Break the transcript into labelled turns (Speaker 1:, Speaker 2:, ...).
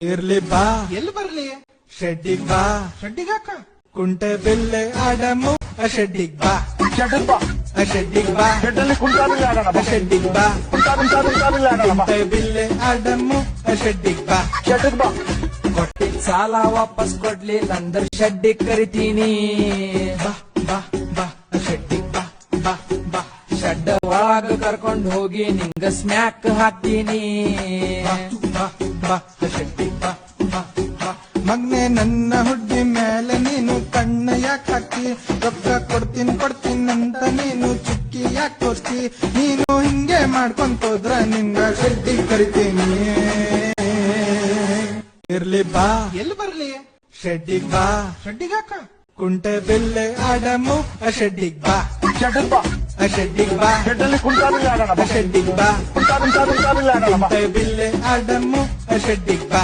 Speaker 1: ಇರ್ಲಿ ಬಾ
Speaker 2: ಎಲ್ಲಿ ಬರ್ಲಿ?
Speaker 1: ಶೆಡ್ಡಿಗ್ ಬಾ
Speaker 2: ಶೆಡ್ಡಿಗಾಕ
Speaker 1: ಕುಂಟೆ ಬಿಲ್ಲೆ ಆಡಮು ಶೆಡ್ಡಿಗ್ ಬಾ
Speaker 3: ಶೆಡ್ಡಿಗ್ ಬಾ.
Speaker 1: ಶೆಡ್ಡಿಗ್ ಬಾ
Speaker 3: ಶೆಡ್ಡಲ್ಲಿ ಕುಂಟಾಬಿಲ್ಲ ಆಡೋಣ ಬಾ.
Speaker 1: ಶೆಡ್ಡಿಗ್ ಬಾ
Speaker 3: ಕುಂಟಾಬಿಲ್ಲ ಆಡೋಣ ಬಾ.
Speaker 1: ಕುಂಟೆ ಬಿಲ್ಲೆ ಆಡಮು ಶೆಡ್ಡಿಗ್ ಬಾ
Speaker 3: ಶೆಡ್ಡಿಗ್ ಬಾ.
Speaker 4: ಕೊಟ್ಟಿದ್ ಸಾಲ ವಾಪಸ್ ಕೊಡ್ಲಿಲ್ಲ ಅಂದ್ರ ಶೆಡ್ಡಿಗ್ ಕರಿತೀನಿ.
Speaker 1: ಬಾ ಬಾ ಬಾ ಶೆಡ್ಡಿಗ್ ಬಾ ಬಾ ಬಾ
Speaker 4: ಶೆಡ್ ಒಳಗ ಕರ್ಕೊಂಡ್ ಹೋಗಿ ನಿಂಗ ಸ್ಮ್ಯಾಕ್ ಹಾಕ್ತೀನಿ.
Speaker 1: ಬಾ ಬಾ ಶೆಡ್ಡಿಗ್ ಬಾ ಬಾ ಬಾ ಮಗ್ನೆ ನನ್ನ ಹುಡ್ಗಿ ಮೇಲೆ ನೀನು ಕಣ್ಣ ಯಾಕೆ ಹಾಕಿ ರೊಕ್ಕ ಕೊಡ್ತೀನಂತ ನೀನು ಚುಕ್ಕಿ ಯಾಕೆ ತೋರ್ತಿ ನೀನು ಹಿಂಗೆ ಮಾಡ್ಕೊಂತೋದ್ರ ನಿಂಗ ಶೆಡ್ಡಿಗ್ ಕರಿತೀನಿ ಇರ್ಲಿ ಬಾ
Speaker 2: ಎಲ್ಲಿ ಬರ್ಲಿ?
Speaker 1: ಶೆಡ್ಡಿಗ್ ಬಾ
Speaker 2: ಶೆಡ್ಡಿಗಾಕ
Speaker 1: ಕುಂಟೆ ಬಿಲ್ಲೆ ಆಡಮು ಶೆಡ್ಡಿಗ್ ಬಾ
Speaker 3: ಶೆಡ್ಡಿಗ್ ಬಾ.
Speaker 1: ಶೆಡ್ಡಿಗ್ ಬಾ
Speaker 3: ಶೆಡ್ಡಲ್ಲಿ ಕುಂಟಾಬಿಲ್ಲ ಆಡೋಣ ಬಾ.
Speaker 1: ಶೆಡ್ಡಿಗ್ ಬಾ
Speaker 3: ಕುಂಟಾಬಿಲ್ಲ ಆಡೋಣ ಬಾ.
Speaker 1: ಕುಂಟೆ ಬಿಲ್ಲೆ ಆಡಮು ಶೆಡ್ಡಿಗ್ ಬಾ